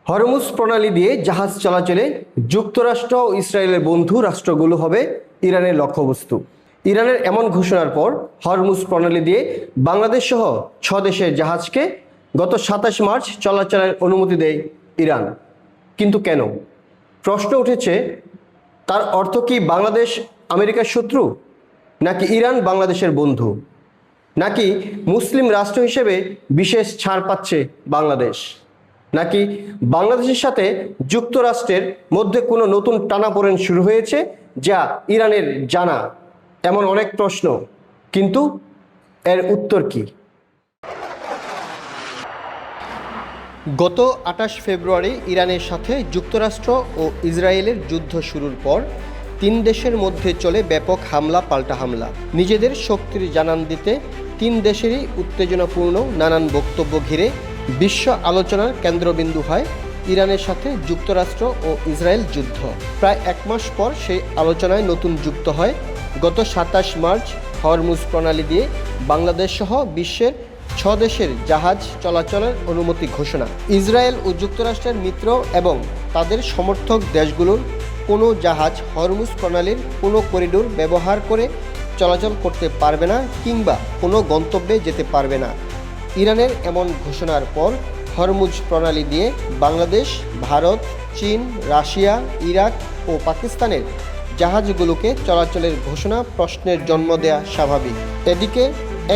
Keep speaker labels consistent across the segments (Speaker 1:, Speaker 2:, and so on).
Speaker 1: Hormuz প্রণালী দিয়ে জাহাজ চলাচলে যুক্তরাষ্ট্র ও ইসরায়েলের বন্ধু রাষ্ট্রগুলো হবে ইরানের লক্ষ্যবস্তু। ইরানের এমন ঘোষণার পর হরমুজ প্রণালী দিয়ে বাংলাদেশ সহ 6 দেশের জাহাজকে গত 27 মার্চ চলাচলের অনুমতি দেয় ইরান। কিন্তু কেন? প্রশ্ন উঠেছে, তার অর্থ কি বাংলাদেশ আমেরিকার শত্রু, নাকি ইরান বাংলাদেশের বন্ধু, নাকি মুসলিম রাষ্ট্র হিসেবে বিশেষ ছাড় পাচ্ছে বাংলাদেশ, নাকি বাংলাদেশের সাথে যুক্তরাষ্ট্রের মধ্যে কোনো নতুন টানাপোড়েন শুরু হয়েছে যা ইরানের জানা? এমন অনেক প্রশ্ন, কিন্তু এর উত্তর কি? গত 28 ফেব্রুয়ারি ইরানের সাথে যুক্তরাষ্ট্র ও ইসরায়েলের যুদ্ধ শুরুর পর 3 দেশের মধ্যে চলে ব্যাপক হামলা পাল্টা হামলা। নিজেদের শক্তির জানান দিতে 3 দেশেরই উত্তেজনাপূর্ণ নানান বক্তব্য ঘিরে বিশ্ব আলোচনার কেন্দ্রবিন্দু হয় ইরানের সাথে যুক্তরাষ্ট্র ও ইসরায়েল যুদ্ধ। প্রায় 1 মাস পর সেই আলোচনায় নতুন যুক্ত হয় গত 27 মার্চ হরমুজ প্রণালী দিয়ে বাংলাদেশ সহ বিশ্বের 6 দেশের জাহাজ চলাচলের অনুমতি ঘোষণা। ইসরায়েল ও যুক্তরাষ্ট্রের মিত্র এবং তাদের সমর্থক দেশগুলোর কোনো জাহাজ হরমুজ প্রণালীর কোনো করিডোর ব্যবহার করে চলাচল করতে পারবে না কিংবা কোনো গন্তব্যে যেতে পারবে না। ইরানের এমন ঘোষণার পর হরমুজ প্রণালী দিয়ে বাংলাদেশ, ভারত, চীন, রাশিয়া, ইরাক ও পাকিস্তানের জাহাজগুলোকে চলাচলের ঘোষণা প্রশ্নের জন্ম দেয়া স্বাভাবিক। এদিকে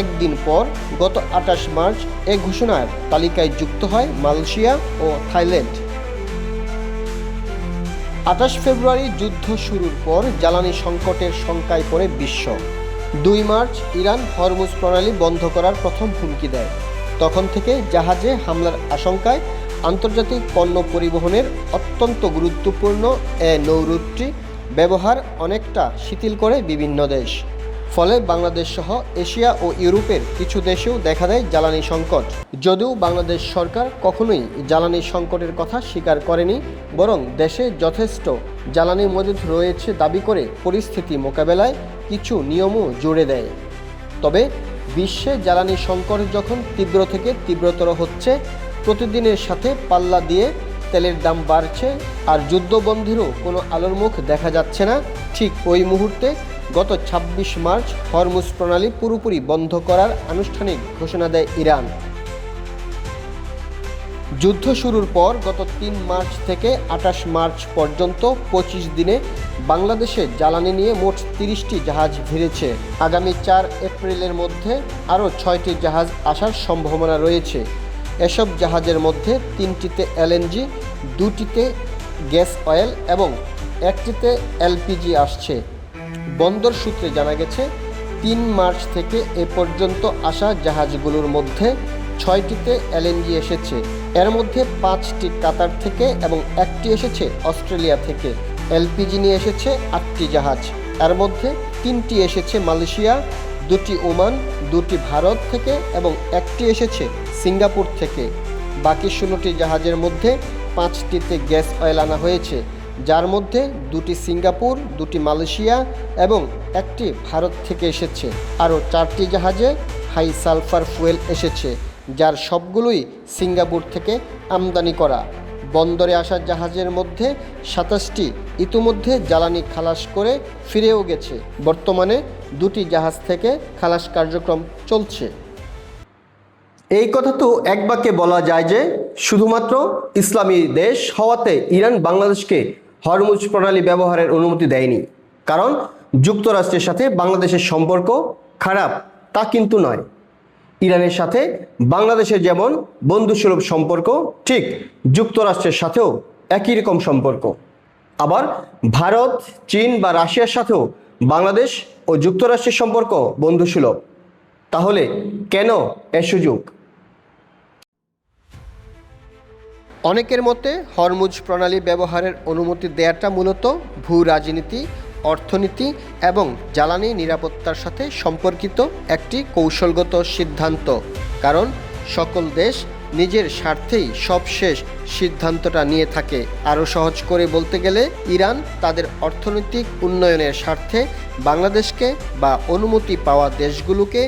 Speaker 1: একদিন পর গত 28 মার্চ এ ঘোষণার তালিকায় যুক্ত হয় মালয়েশিয়া ও থাইল্যান্ড। 28 ফেব্রুয়ারি যুদ্ধ শুরুর পর জ্বালানি সংকটের শঙ্কায় পড়ে বিশ্ব। 2 মার্চ ইরান হরমুজ প্রণালী বন্ধ করার প্রথম হুমকি দেয়। তখন থেকে জাহাজে হামলার আশঙ্কায় আন্তর্জাতিক পণ্য পরিবহনের অত্যন্ত গুরুত্বপূর্ণ এ নৌরুটটি ব্যবহার অনেকটা শিথিল করে বিভিন্ন দেশ। ফলে বাংলাদেশ সহ এশিয়া ও ইউরোপের কিছু দেশেও দেখা দেয় জ্বালানি সংকট। যদিও বাংলাদেশ সরকার কখনোই জ্বালানি সংকটের কথা স্বীকার করেনি, বরং দেশে যথেষ্ট জ্বালানি মজুদ রয়েছে দাবি করে পরিস্থিতি মোকাবেলায় কিছু নিয়মও জুড়ে দেয়। তবে বিশ্বে জ্বালানি সংকট যখন তীব্র থেকে তীব্রতর হচ্ছে, প্রতিদিনের সাথে পাল্লা দিয়ে তেলের দাম বাড়ছে আর যুদ্ধবন্ধেরও কোনো আলোর মুখ দেখা যাচ্ছে না, ঠিক ওই মুহূর্তে গত 26 মার্চ হরমুজ প্রণালী পুরোপুরি বন্ধ করার আনুষ্ঠানিক ঘোষণা দেয় ইরান। যুদ্ধ শুরুর পর গত 3 মার্চ থেকে 28 মার্চ পর্যন্ত 25 দিনে বাংলাদেশে জ্বালানি নিয়ে মোট 30টি জাহাজ ভিড়েছে। আগামী 4 এপ্রিলের মধ্যে আরও 6টি জাহাজ আসার সম্ভাবনা রয়েছে। এসব জাহাজের মধ্যে 3টিতে এলএনজি, 2টিতে গ্যাস অয়েল এবং 1টিতে এলপিজি আসছে। বন্দর সূত্রে জানা গেছে 3 মার্চ থেকে এ পর্যন্ত আসা জাহাজগুলোর মধ্যে 6টিতে এলএনজি এসেছে। এর মধ্যে 5টি কাতার থেকে এবং 1টি এসেছে অস্ট্রেলিয়া থেকে। এলপিজি নিয়ে এসেছে 8টি জাহাজ। এর মধ্যে 3টি এসেছে মালয়েশিয়া, 2টি ওমান, 2টি ভারত থেকে এবং 1টি এসেছে সিঙ্গাপুর থেকে। বাকি 16টি জাহাজের মধ্যে 5টিতে গ্যাস অয়েল আনা হয়েছে, যার মধ্যে 2টি সিঙ্গাপুর, 2টি মালয়েশিয়া এবং 1টি ভারত থেকে এসেছে। আরও 4টি জাহাজে হাই সালফার ফুয়েল এসেছে, যার সবগুলোই সিঙ্গাপুর থেকে আমদানি করা। বন্দরে আসা জাহাজের মধ্যে 27টি ইতিমধ্যে জ্বালানি খালাস করে ফিরেও গেছে। বর্তমানে 2টি জাহাজ থেকে খালাস কার্যক্রম চলছে। এই কথা তো এক বাক্যে বলা যায় যে শুধুমাত্র ইসলামী দেশ হওয়াতে ইরান বাংলাদেশকে হরমুজ প্রণালী ব্যবহারের অনুমতি দেয়নি। কারণ যুক্তরাষ্ট্রের সাথে বাংলাদেশের সম্পর্ক খারাপ তা কিন্তু নয়। ইরানের সাথে বাংলাদেশের যেমন বন্ধুসুলভ সম্পর্ক, ঠিক যুক্তরাষ্ট্রের সাথেও একই রকম সম্পর্ক। আবার ভারত, চীন বা রাশিয়ার সাথেও বাংলাদেশ ও যুক্তরাষ্ট্রের সম্পর্ক বন্ধুসুলভ। তাহলে কেন এ সুযোগ? অনেকের মতে হরমুজ প্রণালী ব্যবহারের অনুমতি দেয়াটা মূলত ভূ রাজনীতি, অর্থনীতি এবং জ্বালানি নিরাপত্তার সাথে সম্পর্কিত একটি কৌশলগত সিদ্ধান্ত। কারণ সকল দেশ নিজের স্বার্থেই সবশেষ সিদ্ধান্তটা নিয়ে থাকে। আরও সহজ করে বলতে গেলে ইরান তাদের অর্থনৈতিক উন্নয়নের স্বার্থে বাংলাদেশকে বা অনুমতি পাওয়া দেশগুলোকে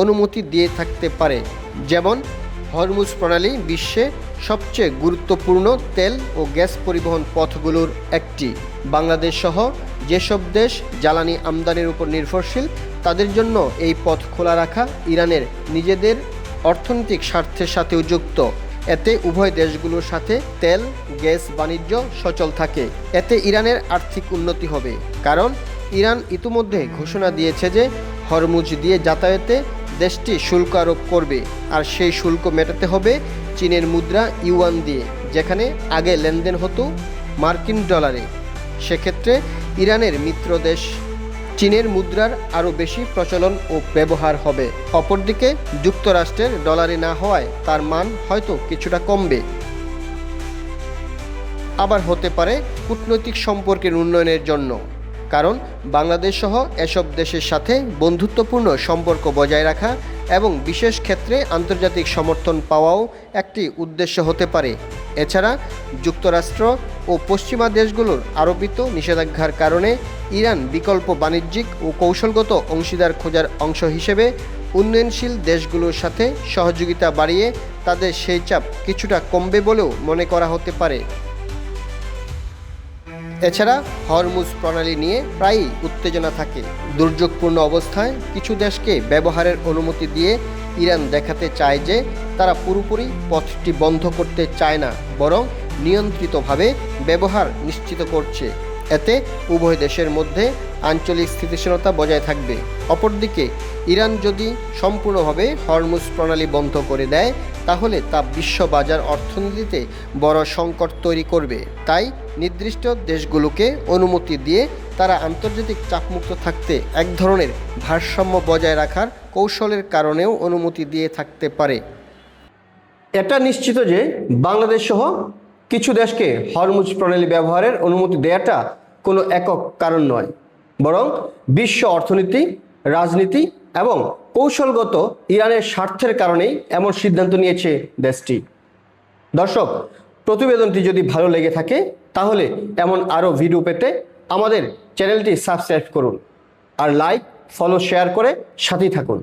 Speaker 1: অনুমতি দিয়ে থাকতে পারে। যেমন হরমুজ প্রণালী বিশ্বে সবচেয়ে গুরুত্বপূর্ণ তেল ও গ্যাস পরিবহন পথগুলোর একটি। বাংলাদেশ সহ যেসব দেশ জ্বালানি আমদানির উপর নির্ভরশীল তাদের জন্য এই পথ খোলা রাখা ইরানের নিজেদের অর্থনৈতিক স্বার্থের সাথেও যুক্ত। এতে উভয় দেশগুলোর সাথে তেল গ্যাস বাণিজ্য সচল থাকে। এতে ইরানের আর্থিক উন্নতি হবে, কারণ ইরান ইতিমধ্যে ঘোষণা দিয়েছে যে হরমুজ দিয়ে যাতায়াতে দেশটি শুল্ক আরোপ করবে, আর সেই শুল্ক মেটাতে হবে চীনের মুদ্রা ইউয়ান দিয়ে, যেখানে আগে লেনদেন হতো মার্কিন ডলারে। সেক্ষেত্রে ইরানের মিত্র দেশ চীনের মুদ্রার আরও বেশি প্রচলন ও ব্যবহার হবে। অপরদিকে যুক্তরাষ্ট্রের ডলারে না হওয়ায় তার মান হয়তো কিছুটা কমবে। আবার হতে পারে কূটনৈতিক সম্পর্কের উন্নয়নের জন্য, কারণ বাংলাদেশ সহ এসব দেশের সাথে বন্ধুত্বপূর্ণ সম্পর্ক বজায় রাখা এবং বিশেষ ক্ষেত্রে আন্তর্জাতিক সমর্থন পাওয়াও একটি উদ্দেশ্য হতে পারে। এছাড়া যুক্তরাষ্ট্র ও পশ্চিমা দেশগুলোর আরোপিত নিষেধাজ্ঞার কারণে ইরান বিকল্প বাণিজ্যিক ও কৌশলগত অংশীদার খোঁজার অংশ হিসেবে উন্নয়নশীল দেশগুলোর সাথে সহযোগিতা বাড়িয়ে তাদের সেই চাপ কিছুটা কমবে বলেও মনে করা হতে পারে। এছাড়া হরমুজ প্রণালী নিয়ে প্রায়ই উত্তেজনা থাকে। দুর্যোগপূর্ণ অবস্থায় কিছু দেশকে ব্যবহারের অনুমতি দিয়ে ইরান দেখাতে চায় যে তারা পুরোপুরি পথটি বন্ধ করতে চায় না, বরং নিয়ন্ত্রিতভাবে ব্যবহার নিশ্চিত করছে। এতে উভয় দেশের মধ্যে আঞ্চলিক স্থিতিশীলতা বজায় থাকবে। অপরদিকে ইরান যদি সম্পূর্ণভাবে হরমুজ প্রণালী বন্ধ করে দেয়, তাহলে তা বিশ্ব বাজার অর্থনীতিতে বড় সংকট তৈরি করবে। তাই নির্দিষ্ট দেশগুলোকে অনুমতি দিয়ে তারা আন্তর্জাতিক চাপমুক্ত থাকতে এক ধরনের ভারসাম্য বজায় রাখার কৌশলের কারণেও অনুমতি দিয়ে থাকতে পারে। এটা নিশ্চিত যে বাংলাদেশ সহ কিছু দেশকে হরমুজ প্রণালী ব্যবহারের অনুমতি দেওয়াটা কোনো একক কারণ নয়, বরং বিশ্ব অর্থনীতি, রাজনীতি এবং কৌশলগত ইরানের স্বার্থের কারণেই এমন সিদ্ধান্ত নিয়েছে দেশটি। দর্শক, প্রতিবেদনটি যদি ভালো লেগে থাকে তাহলে এমন আরও ভিডিও পেতে আমাদের চ্যানেলটি সাবস্ক্রাইব করুন আর লাইক, ফলো, শেয়ার করে সাথেই থাকুন।